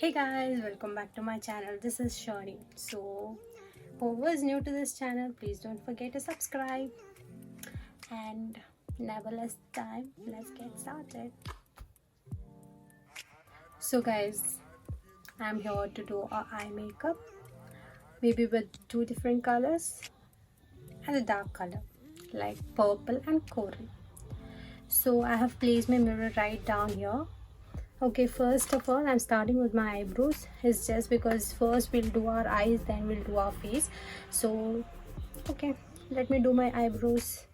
Hey guys, welcome back to my channel. This is Shani. So, whoever is new to this channel, please don't forget to subscribe. And never less time, let's get started. So, guys, I'm here to do our eye makeup, maybe with two different colors and a dark color like purple and coral. So, I have placed my mirror right down here. Okay, first of all, I'm starting with my eyebrows. It's just because first we'll do our eyes, then we'll do our face. So, okay, let me do my eyebrows.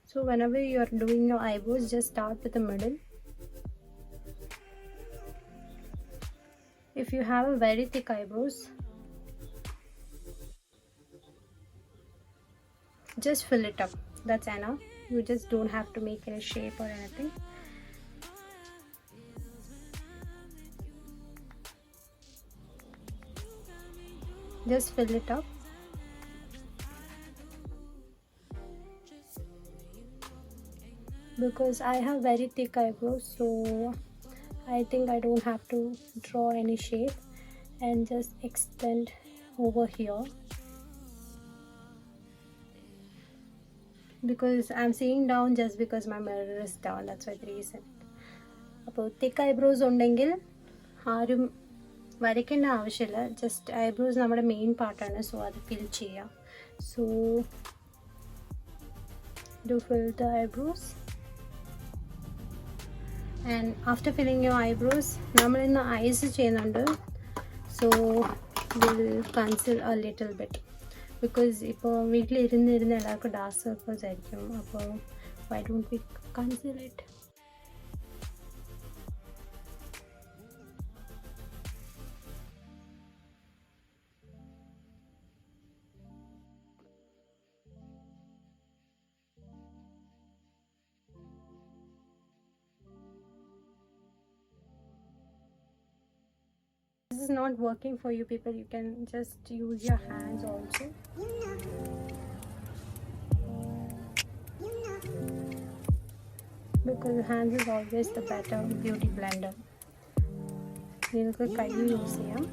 So, whenever you're doing your eyebrows, just start with the middle. If you have a very thick eyebrows, just fill it up. That's enough. You just don't have to make any shape or anything. Just fill it up. Because I have very thick eyebrows, so I think I don't have to draw any shape, and just extend over here. Because I'm seeing down just because my mirror is down, that's why the reason. അപ്പോൾ തിക്ക് eyebrows ഉണ്ടെങ്കിൽ ആരും വരയ്ക്കേണ്ട ആവശ്യമില്ല. Just eyebrows നമ്മുടെ main പാർട്ടാണ്, so അത് fill ചെയ്യാം. So do fill the eyebrows. And after filling your eyebrows, നമ്മളിന്ന് ഐസ് ചെയ്യുന്നുണ്ട്. So will conceal a little bit. Because ഇപ്പോൾ വീട്ടിലിരുന്ന് എല്ലാവർക്കും ഡാർക്ക് സർക്കിൾസ് ആയിരിക്കും. അപ്പോൾ why don't we conceal it. This is not working for you people, you can just use your hands also. Because hands is always the better beauty blender. നിങ്ങൾക്ക് കൈ use ചെയ്യാം.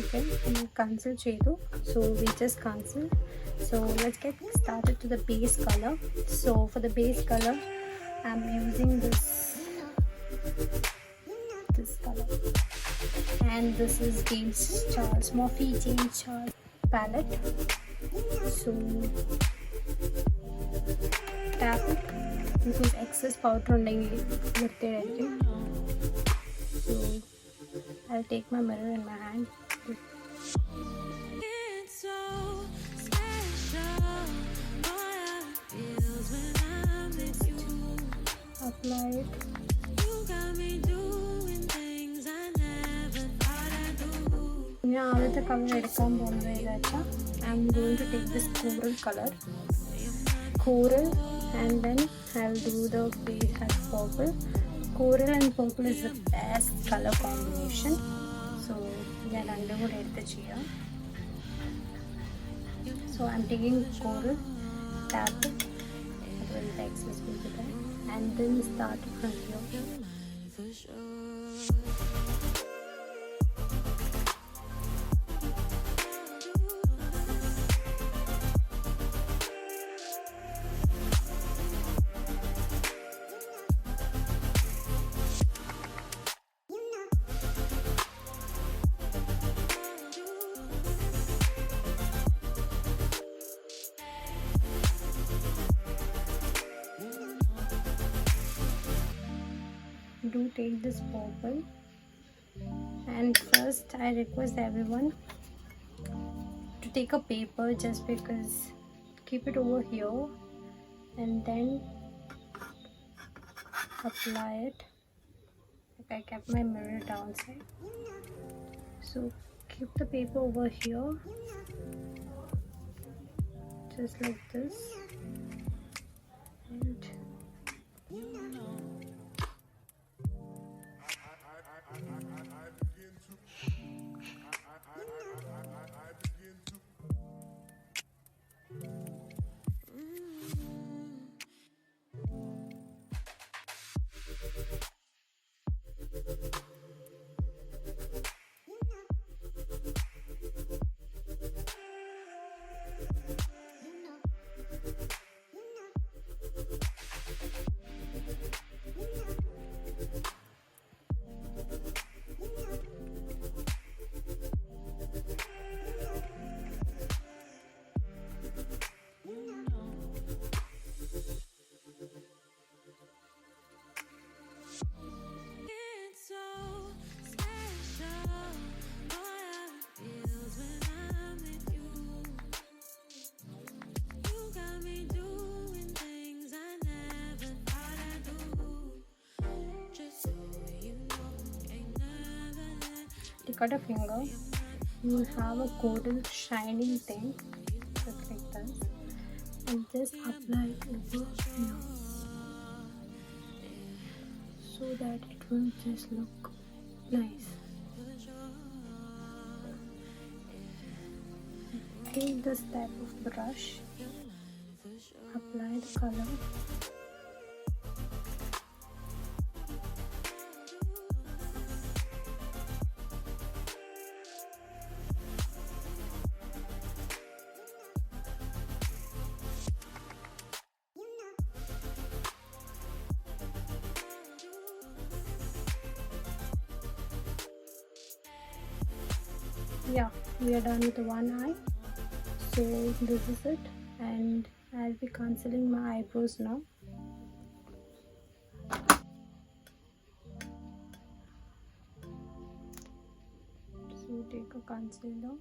Okay, cancel chedu. So we just cancel. So let's get started to the base color. So for the base color, I'm using this color, and this is James Charles Morphe James Charles palette. So tap it because excess powder undengi virthe irukkum. So I'll take my mirror in my hand. Apply it. ഞാൻ ആദ്യത്തെ colour എടുക്കാൻ പോകുന്നത് ഏതാച്ചാൽ I am going to take this coral and then I'll do the face as purple. Coral and purple is the best color combination. So ഞാൻ രണ്ടും കൂടെ എടുത്ത് ചെയ്യാം. So I'm taking coral, tap it, otherwise the excess will be there, and then start from here. Do take this purple, and first I request everyone to take a paper, just because keep it over here and then apply it. Like I kept my mirror downside, so keep the paper over here just like this, and Stick out a finger. You will have a golden shining thing, just like this, and just apply it over here, so that it will just look nice. Take this type of brush, apply the color. Yeah, we are done with one eye. So this is it, and I'll be concealing my eyebrows now. So take a concealer.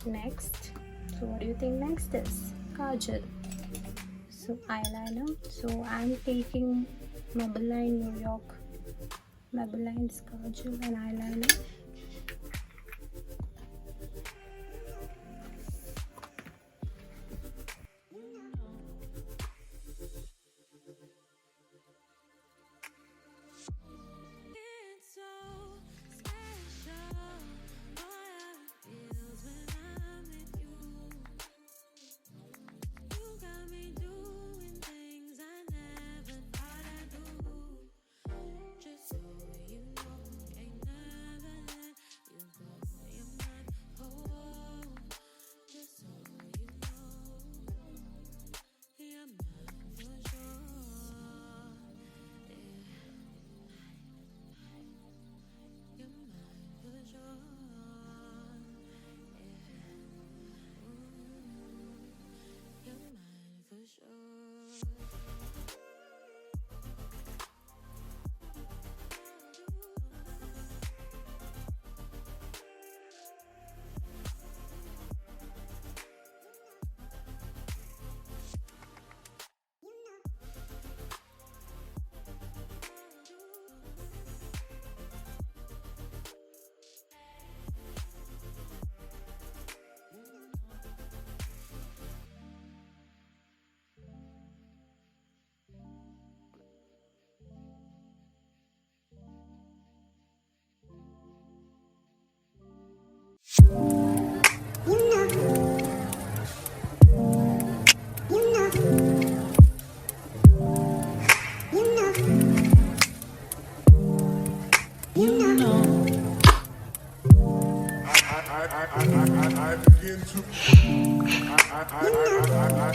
Next, so what do you think next is? Kajal. So eyeliner. So I'm taking Maybelline New York, Maybelline's Kajal and eyeliner.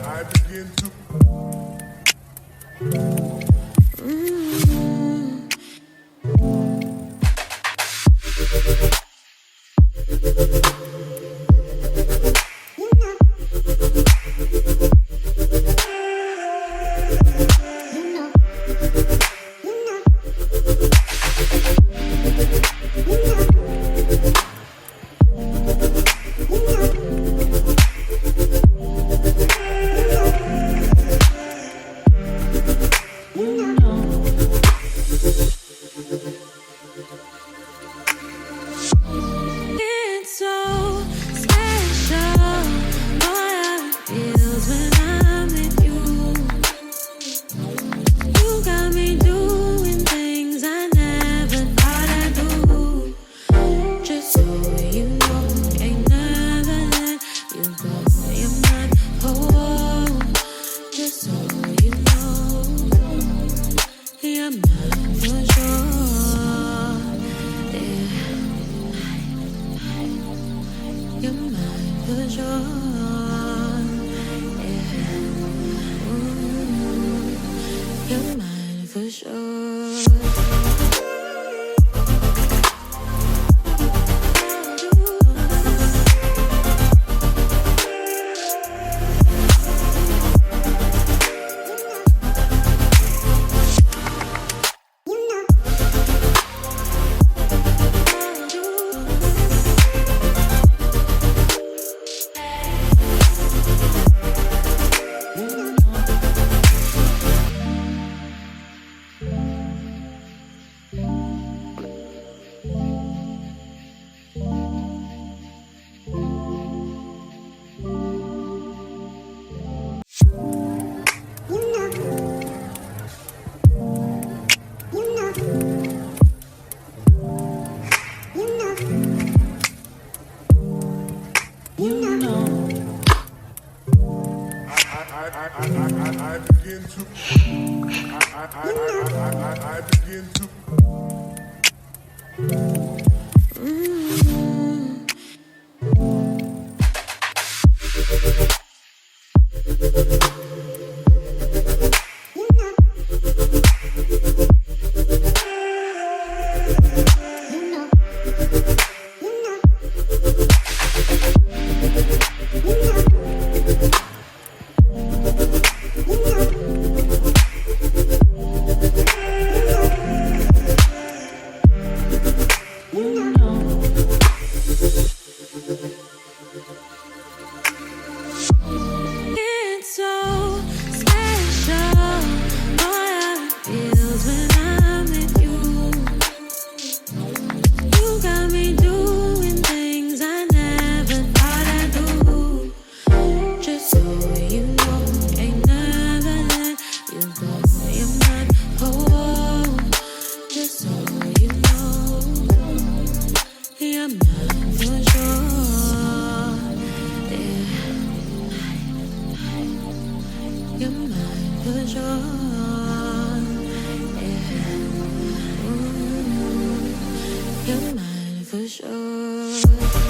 I begin to You're mine for sure. Yeah. for sure. I begin to. I begin to. It's so special. Boy, how it feels when I'm with you. You got me doing things I never thought I'd do. Just so you know, ain't never let you go. You're mine, oh. Just so you know, you're mine for sure. Yeah. You're mine for sure. Yeah. You're mine for sure.